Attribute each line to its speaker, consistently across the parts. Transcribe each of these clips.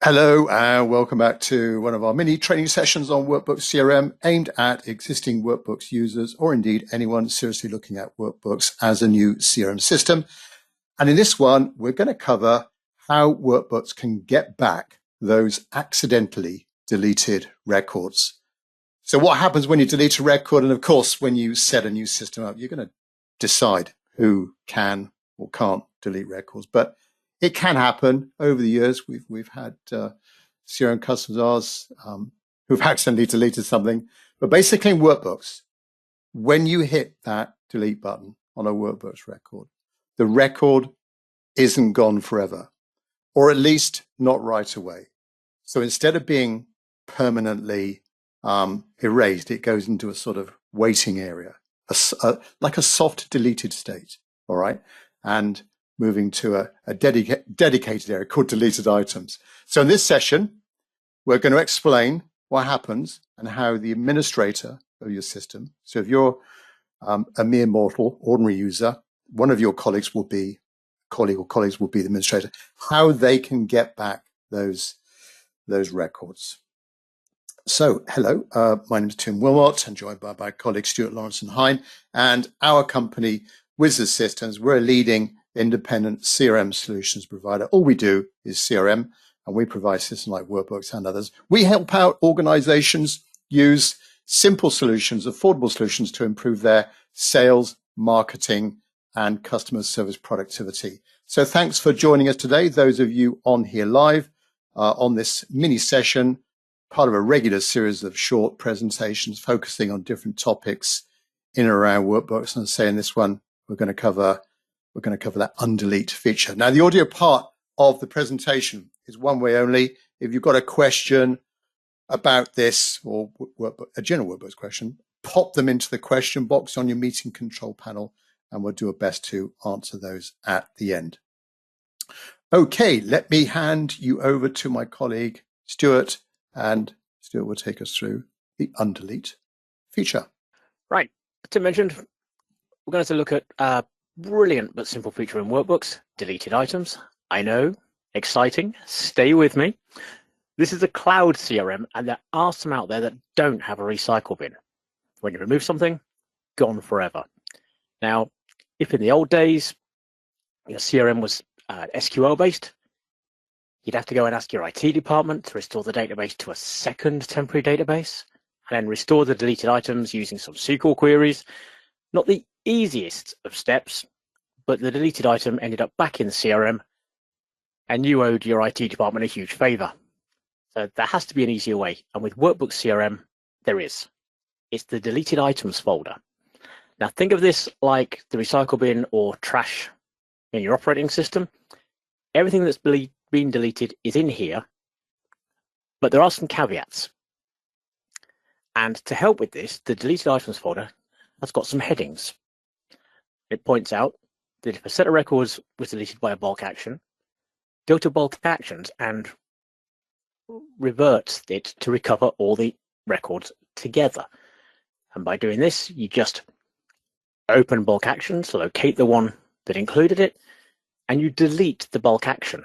Speaker 1: Hello and welcome back to one of our mini training sessions on Workbooks CRM aimed at existing Workbooks users or indeed anyone seriously looking at Workbooks as a new CRM system. And in this one, we're going to cover how Workbooks can get back those accidentally deleted records. So what happens when you delete a record? And of course, when you set a new system up, you're going to decide who can or can't delete records. But it can happen. Over the years, we've had CRM customers of ours who've accidentally deleted something. But basically in Workbooks, when you hit that delete button on a Workbooks record, the record isn't gone forever, or at least not right away. So instead of being permanently erased, it goes into a sort of waiting area, like a soft deleted state, all right? And moving to a dedicated area called deleted items. So in this session, we're going to explain what happens and how the administrator of your system, so if you're a mere mortal, ordinary user, one of your colleagues will be the administrator, how they can get back those records. So, hello, my name is Tim Wilmot, and joined by my colleagues Stuart Lawrence and Hein, and our company, Wizard Systems. We're a leading independent CRM solutions provider. All we do is CRM, and we provide systems like Workbooks and others. We help out organizations use simple solutions, affordable solutions to improve their sales, marketing, and customer service productivity. So thanks for joining us today, those of you on here live on this mini session, part of a regular series of short presentations focusing on different topics in and around Workbooks. And say in this one, we're going to cover that undelete feature. Now, the audio part of the presentation is one way only. If you've got a question about this or a general Workbooks question, pop them into the question box on your meeting control panel, and we'll do our best to answer those at the end. Okay, let me hand you over to my colleague, Stuart, and Stuart will take us through the undelete feature.
Speaker 2: Right, as Tim mentioned, we're going to look at a brilliant but simple feature in Workbooks, deleted items. I know, exciting, stay with me. This is a cloud CRM, and there are some out there that don't have a recycle bin. When you remove something, gone forever. Now, if in the old days, your CRM was SQL based, you'd have to go and ask your IT department to restore the database to a second temporary database, and then restore the deleted items using some SQL queries. Not the easiest of steps, but the deleted item ended up back in the CRM, and you owed your IT department a huge favor. So there has to be an easier way, and with Workbooks CRM, there is. It's the deleted items folder. Now think of this like the recycle bin or trash in your operating system. Everything that's been deleted is in here, but there are some caveats. And to help with this, the deleted items folder has got some headings. It points out that if a set of records was deleted by a bulk action, go to bulk actions and revert it to recover all the records together. And by doing this, you just open bulk actions, locate the one that included it, and you delete the bulk action.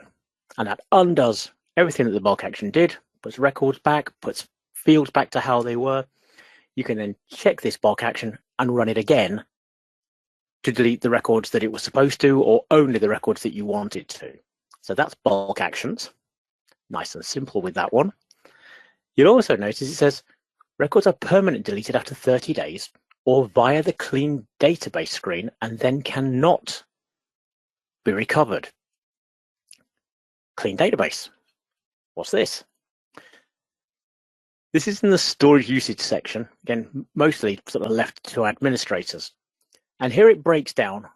Speaker 2: And that undoes everything that the bulk action did, puts records back, puts fields back to how they were. You can then check this bulk action and run it again to delete the records that it was supposed to, or only the records that you wanted to. So that's bulk actions. Nice and simple with that one. You'll also notice it says records are permanently deleted after 30 days or via the clean database screen and then cannot be recovered. Clean database. What's this? This is in the storage usage section, again, mostly sort of left to administrators. And here it breaks down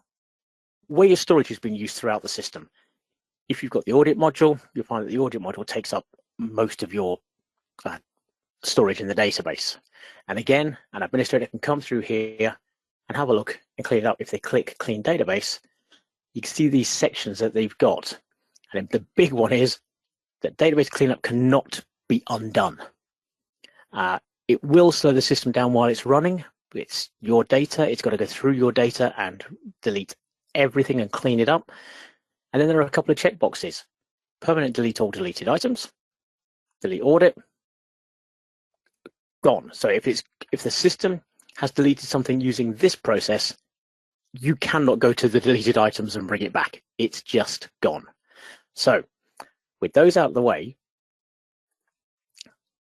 Speaker 2: where your storage has been used throughout the system. If you've got the audit module, you'll find that the audit module takes up most of your storage in the database. And again, an administrator can come through here and have a look and clean it up. If they click Clean Database, you can see these sections that they've got. And the big one is that database cleanup cannot be undone. It will slow the system down while it's running. It's your data. It's got to go through your data and delete everything and clean it up. And then there are a couple of checkboxes. Permanent delete all deleted items delete audit, gone. So if the system has deleted something using this process, you cannot go to the deleted items and bring it back. It's just gone. So with those out of the way,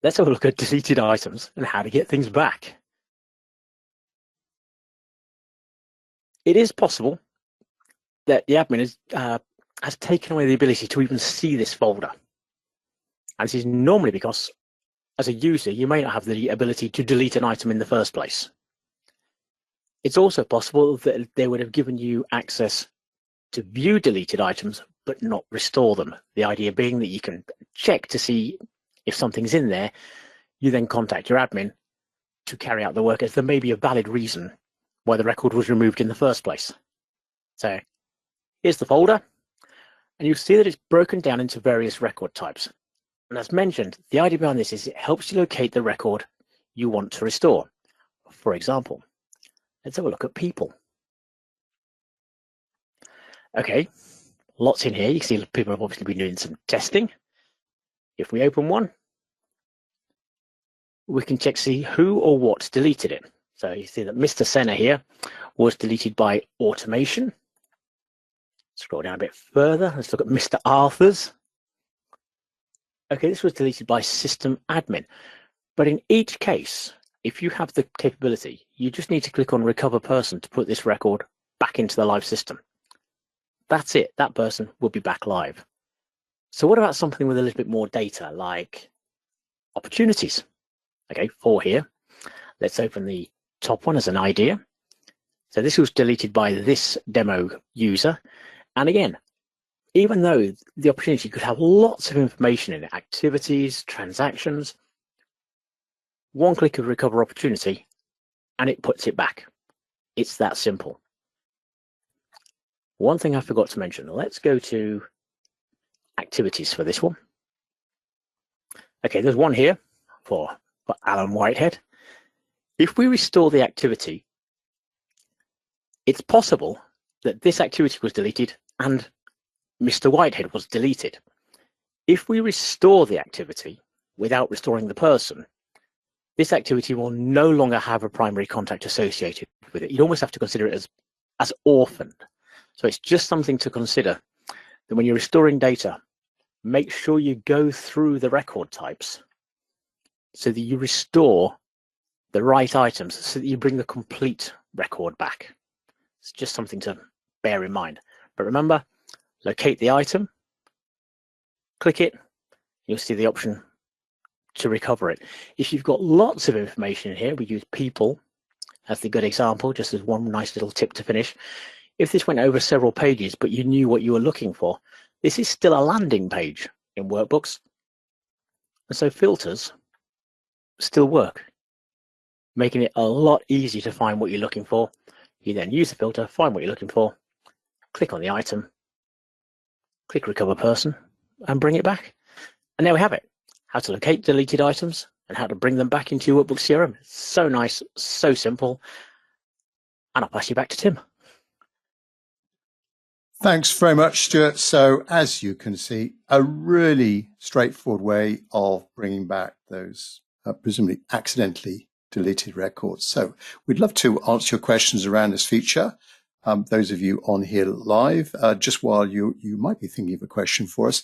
Speaker 2: let's have a look at deleted items and how to get things back. It is possible that the admin has taken away the ability to even see this folder. And this is normally because, as a user, you may not have the ability to delete an item in the first place. It's also possible that they would have given you access to view deleted items, but not restore them. The idea being that you can check to see if something's in there. You then contact your admin to carry out the work, as there may be a valid reason why the record was removed in the first place. So here's the folder, and you'll see that it's broken down into various record types. And as mentioned, the idea behind this is it helps you locate the record you want to restore. For example, let's have a look at people. Okay, lots in here. You can see people have obviously been doing some testing. If we open one, we can check to see who or what deleted it. So you see that Mr. Senna here was deleted by automation. Scroll down a bit further. Let's look at Mr. Arthur's. Okay, this was deleted by system admin. But in each case, if you have the capability, you just need to click on recover person to put this record back into the live system. That's it. That person will be back live. So what about something with a little bit more data, like opportunities? Okay, 4 here. Let's open the top one as an idea. So this was deleted by this demo user. And again, even though the opportunity could have lots of information in it, activities, transactions, one click of recover opportunity, and it puts it back. It's that simple. One thing I forgot to mention, let's go to activities for this one. Okay, there's one here for Alan Whitehead. If we restore the activity, it's possible that this activity was deleted and Mr. Whitehead was deleted. If we restore the activity without restoring the person, this activity will no longer have a primary contact associated with it. You'd almost have to consider it as orphaned. So it's just something to consider, that when you're restoring data, make sure you go through the record types so that you restore the right items, so that you bring the complete record back. It's just something to bear in mind. But remember, locate the item, click it, you'll see the option to recover it. If you've got lots of information in here, we use people as the good example, just as one nice little tip to finish. If this went over several pages, but you knew what you were looking for, this is still a landing page in Workbooks. And so filters still work, making it a lot easier to find what you're looking for. You then use the filter, find what you're looking for, click on the item, click recover person, and bring it back. And there we have it. How to locate deleted items and how to bring them back into your Workbooks CRM. So nice, so simple. And I'll pass you back to Tim.
Speaker 1: Thanks very much, Stuart. So as you can see, a really straightforward way of bringing back those presumably accidentally deleted records. So we'd love to answer your questions around this feature. Those of you on here live, just while you might be thinking of a question for us,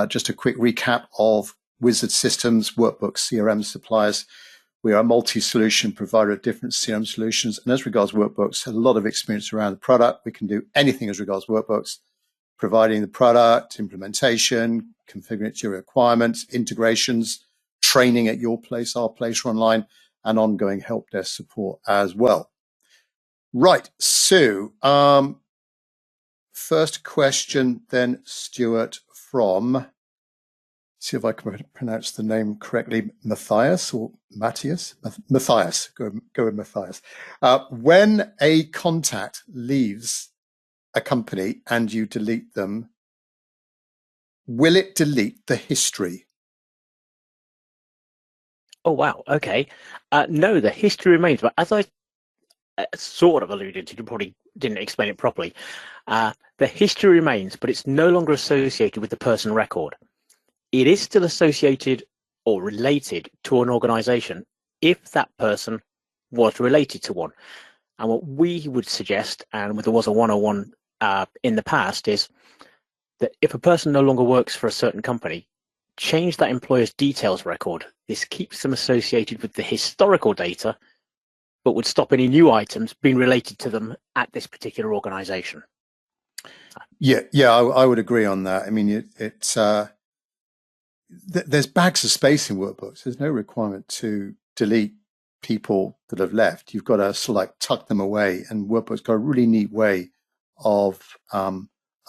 Speaker 1: just a quick recap of Wizard Systems, Workbooks CRM suppliers. We are a multi-solution provider of different CRM solutions. And as regards Workbooks, a lot of experience around the product. We can do anything as regards Workbooks, providing the product, implementation, configuring it to your requirements, integrations, training at your place, our place, or online, and ongoing help desk support as well. Right, so first question then, Stuart, from, see if I can pronounce the name correctly, Matthias or Matthias? Matthias, go with Matthias. When a contact leaves a company and you delete them, will it delete the history?
Speaker 2: Oh, wow. Okay. No, the history remains. But as I sort of alluded to, you probably didn't explain it properly. The history remains, but it's no longer associated with the person record. It is still associated or related to an organization if that person was related to one. And what we would suggest, and there was a 101 in the past, is that if a person no longer works for a certain company, change that employer's details record. This keeps them associated with the historical data, but would stop any new items being related to them at this particular organization.
Speaker 1: Yeah, I would agree on that. I mean, there's bags of space in workbooks. There's no requirement to delete people that have left. You've got to sort of like tuck them away, and workbooks got a really neat way of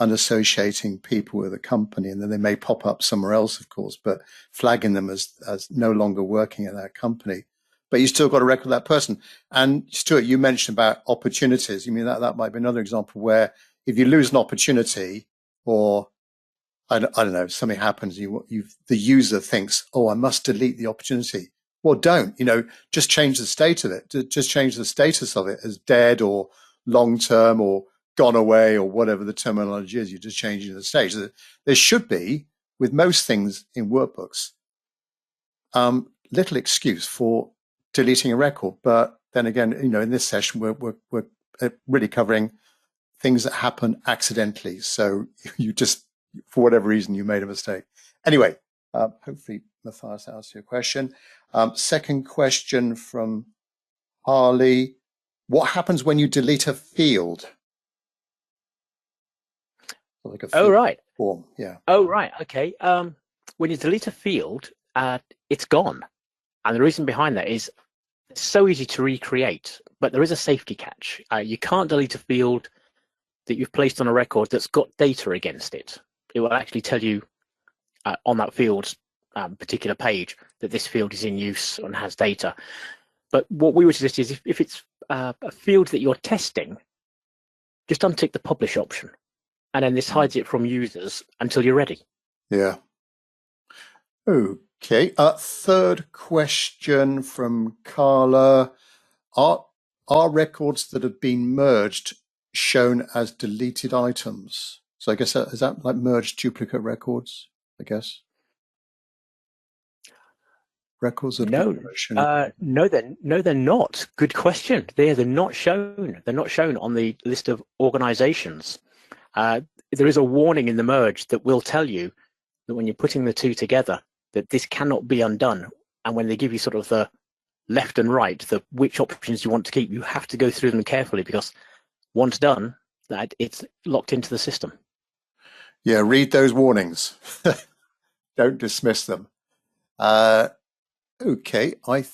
Speaker 1: unassociating people with a company, and then they may pop up somewhere else, of course, but flagging them as no longer working at that company. But you still got to record that person. And Stuart, you mentioned about opportunities. You mean that might be another example where if you lose an opportunity, or I don't know, something happens, the user thinks, oh, I must delete the opportunity. Well, don't, just change the state of it. Just change the status of it as dead or long-term or gone away or whatever the terminology is. You're just changing the state. There should be, with most things in workbooks, little excuse for deleting a record. But then again, in this session, we're really covering things that happen accidentally. So you just, for whatever reason, you made a mistake. Anyway, hopefully Matthias answered your question. Second question from Harley. What happens when you delete a field? Like a field form. Yeah.
Speaker 2: Oh, right. Okay. When you delete a field, it's gone. And the reason behind that is it's so easy to recreate, but there is a safety catch. You can't delete a field that you've placed on a record that's got data against it. It will actually tell you on that field's particular page that this field is in use and has data. But what we would suggest is if it's a field that you're testing, just untick the publish option. And then this hides it from users until you're ready.
Speaker 1: Yeah. Okay. Third question from Carla. Are records that have been merged shown as deleted items? So I guess is that like merged duplicate records, I guess? Records that have been merged.
Speaker 2: No, they're not. Good question. They're not shown. They're not shown on the list of organizations. There is a warning in the merge that will tell you that when you're putting the two together, that this cannot be undone. And when they give you sort of the left and right, which options you want to keep, you have to go through them carefully, because once done, that it's locked into the system.
Speaker 1: Yeah, read those warnings. Don't dismiss them. Okay, I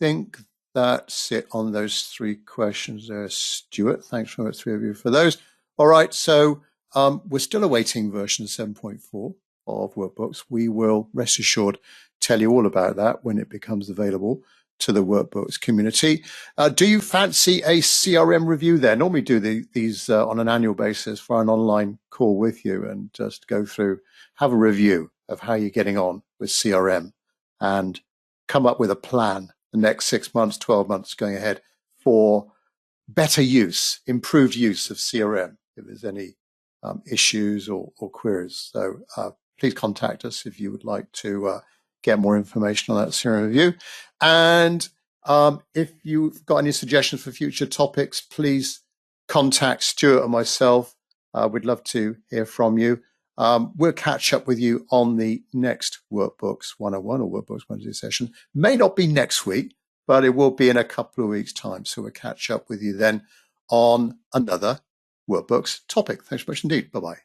Speaker 1: think that's it on those three questions there, Stuart. Thanks very much, three of you, for those. All right, so we're still awaiting version 7.4 of Workbooks. We will, rest assured, tell you all about that when it becomes available to the Workbooks community. Do you fancy a CRM review there? Normally do these on an annual basis for an online call with you and just go through, have a review of how you're getting on with CRM and come up with a plan the next 6 months, 12 months going ahead for better use, improved use of CRM if there's any issues or queries. So please contact us if you would like to get more information on that CRM review. And if you've got any suggestions for future topics, please contact Stuart or myself. We'd love to hear from you. We'll catch up with you on the next Workbooks 101 or Workbooks Wednesday session. May not be next week, but it will be in a couple of weeks' time. So we'll catch up with you then on another Workbooks topic. Thanks so much indeed. Bye-bye.